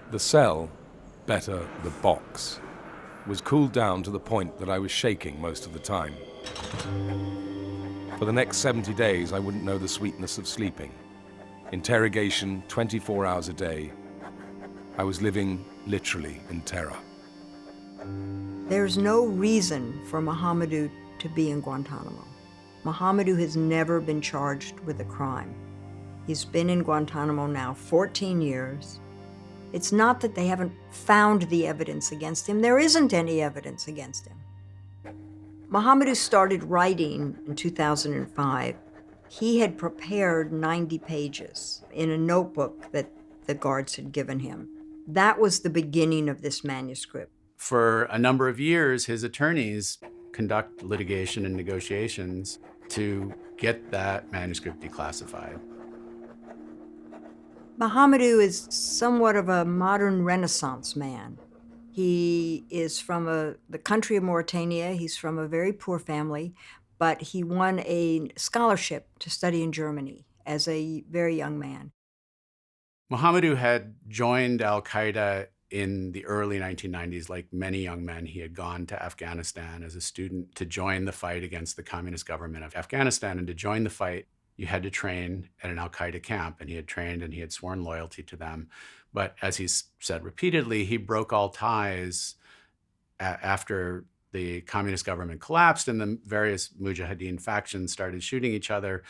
The cell, better the box, was cooled down to the point that I was shaking most of the time. For the next 70 days, I wouldn't know the sweetness of sleeping. Interrogation 24 hours a day. I was living literally in terror. There's no reason for Mohamedou to be in Guantanamo. Mohamedou has never been charged with a crime. He's been in Guantanamo now 14 years. It's not that they haven't found the evidence against him. There isn't any evidence against him. Mohamedou started writing in 2005. He had prepared 90 pages in a notebook that the guards had given him. That was the beginning of this manuscript. For a number of years, his attorneys conduct litigation and negotiations to get that manuscript declassified. Mohamedou is somewhat of a modern Renaissance man. He is from the country of Mauritania. He's from a very poor family, but he won a scholarship to study in Germany as a very young man. Mohamedou had joined al-Qaeda in the early 1990s. Like many young men, he had gone to Afghanistan as a student to join the fight against the communist government of Afghanistan. And to join the fight, you had to train at an al-Qaeda camp, and he had trained and he had sworn loyalty to them. But as he's said repeatedly, he broke all ties after the communist government collapsed and the various Mujahideen factions started shooting each other.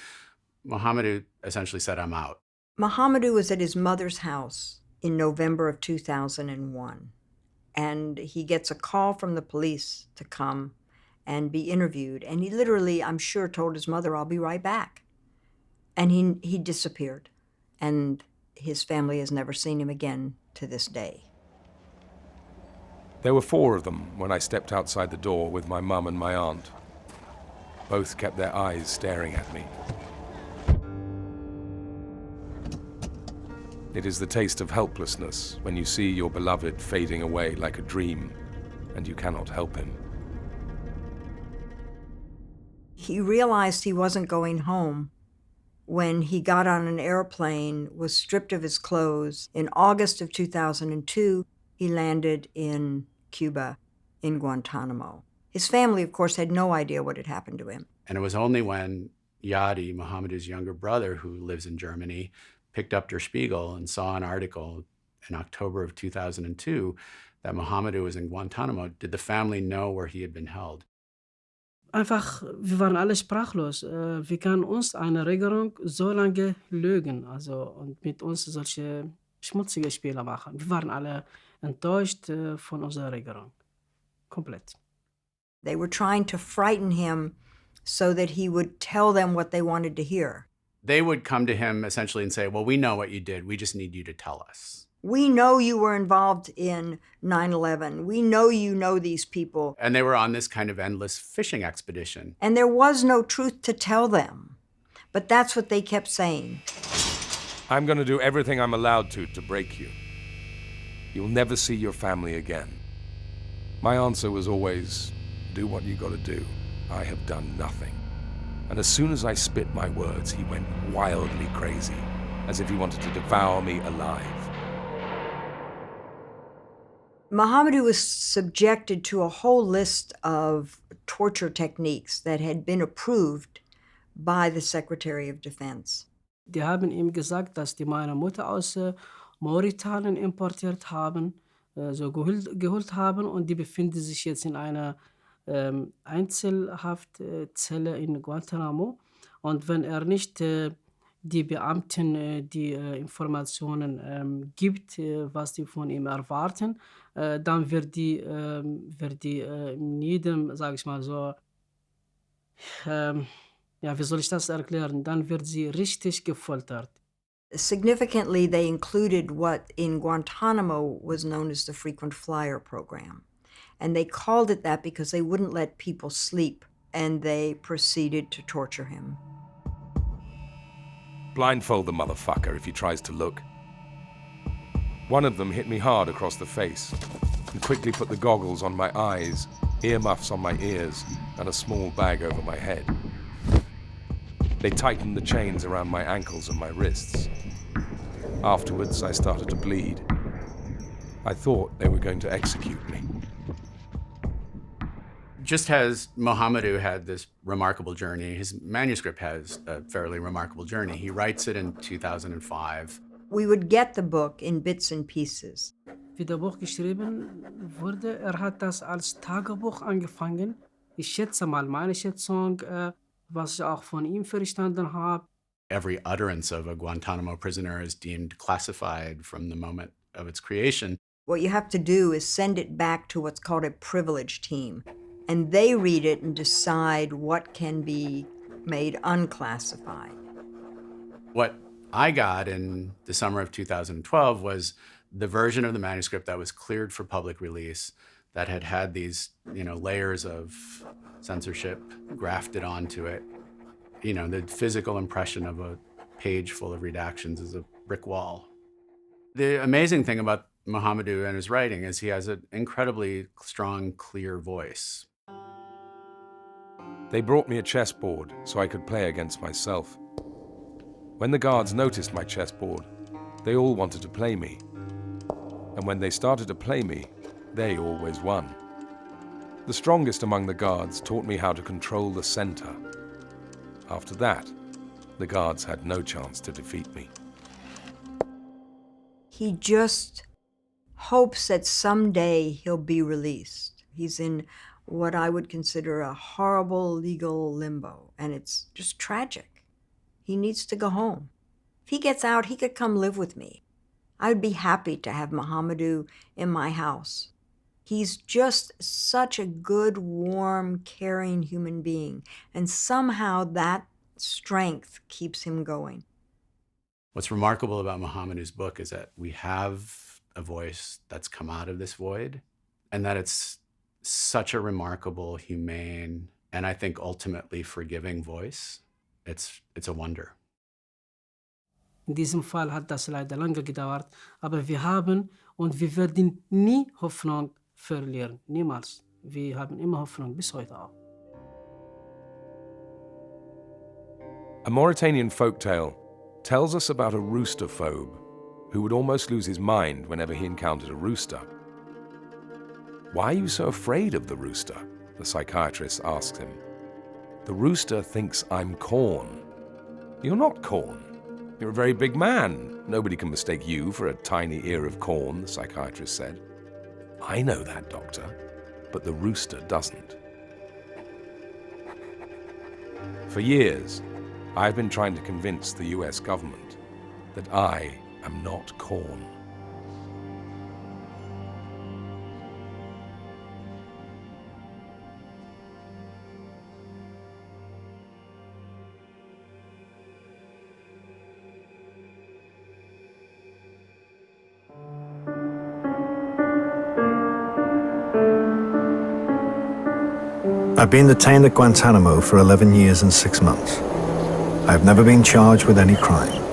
Mohamedou essentially said, "I'm out." Mohamedou was at his mother's house in November of 2001, and he gets a call from the police to come and be interviewed. And he literally, I'm sure, told his mother, "I'll be right back." And he disappeared, and his family has never seen him again to this day. There were 4 of them when I stepped outside the door with my mum and my aunt. Both kept their eyes staring at me. It is the taste of helplessness when you see your beloved fading away like a dream, and you cannot help him. He realized he wasn't going home when he got on an airplane, was stripped of his clothes. In August of 2002, he landed in Cuba, in Guantanamo. His family, of course, had no idea what had happened to him. And it was only when Yadi, Mohamedou's younger brother, who lives in Germany, picked up Der Spiegel and saw an article in October of 2002 that Mohamedou was in Guantanamo, did the family know where he had been held. Einfach, wir waren alle sprachlos. Wie kann uns eine Regierung so lange lügen, und mit uns solche schmutzige Spiele machen? Wir waren alle enttäuscht von unserer Regierung. Komplett. They were trying to frighten him so that he would tell them what they wanted to hear. They would come to him essentially and say, "Well, we know what you did. We just need you to tell us. We know you were involved in 9/11. We know you know these people." And they were on this kind of endless fishing expedition. And there was no truth to tell them. But that's what they kept saying. I'm going to do everything I'm allowed to break you. You'll never see your family again. My answer was always, do what you got to do. I have done nothing. And as soon as I spit my words, he went wildly crazy, as if he wanted to devour me alive. Mohamedou was subjected to a whole list of torture techniques that had been approved by the Secretary of Defense. Die haben ihm gesagt, dass die meine Mutter aus Mauretanien importiert haben, geholt haben, und die befinden sich jetzt in einer Einzelhaftzelle in Guantanamo. Und wenn nicht die Beamten die Informationen gibt, was die von ihm erwarten, dann wird die in jedem, sage ich mal so, wie soll ich das erklären? Dann wird sie richtig gefoltert. Significantly, they included what in Guantanamo was known as the frequent flyer program. And they called it that because they wouldn't let people sleep, and they proceeded to torture him. Blindfold the motherfucker if he tries to look. One of them hit me hard across the face and quickly put the goggles on my eyes, earmuffs on my ears, and a small bag over my head. They tightened the chains around my ankles and my wrists. Afterwards, I started to bleed. I thought they were going to execute me. Just as Mohamedou had this remarkable journey, his manuscript has a fairly remarkable journey. He writes it in 2005. We would get the book in bits and pieces. Wie der Buch geschrieben wurde, hat das als Tagebuch angefangen. Ich schätze mal meine Schätzung, was ich auch von ihm verstanden habe. Every utterance of a Guantanamo prisoner is deemed classified from the moment of its creation. What you have to do is send it back to what's called a privilege team, and they read it and decide what can be made unclassified. What I got in the summer of 2012 was the version of the manuscript that was cleared for public release, that had had these, layers of censorship grafted onto it. The physical impression of a page full of redactions is a brick wall. The amazing thing about Mohamedou and his writing is he has an incredibly strong, clear voice. They brought me a chessboard so I could play against myself. When the guards noticed my chessboard, they all wanted to play me. And when they started to play me, they always won. The strongest among the guards taught me how to control the center. After that, the guards had no chance to defeat me. He just hopes that someday he'll be released. He's in what I would consider a horrible legal limbo, and it's just tragic. He needs to go home. If he gets out, he could come live with me. I would be happy to have Mohamedou in my house. He's just such a good, warm, caring human being, and somehow that strength keeps him going. What's remarkable about Mohamedou's book is that we have a voice that's come out of this void, and that it's such a remarkable, humane, and I think ultimately forgiving voice. It's a wonder. In diesem Fall hat das leider lange gedauert, aber wir haben und wir werden nie Hoffnung verlieren. Niemals. Wir haben immer Hoffnung, bis heute auch. A Mauritanian folktale tells us about a rooster phobe who would almost lose his mind whenever he encountered a rooster. Why are you so afraid of the rooster? The psychiatrist asks him. The rooster thinks I'm corn. You're not corn. You're a very big man. Nobody can mistake you for a tiny ear of corn, the psychiatrist said. I know that, doctor, but the rooster doesn't. For years, I've been trying to convince the US government that I am not corn. I've been detained at Guantánamo for 11 years and 6 months. I've never been charged with any crime.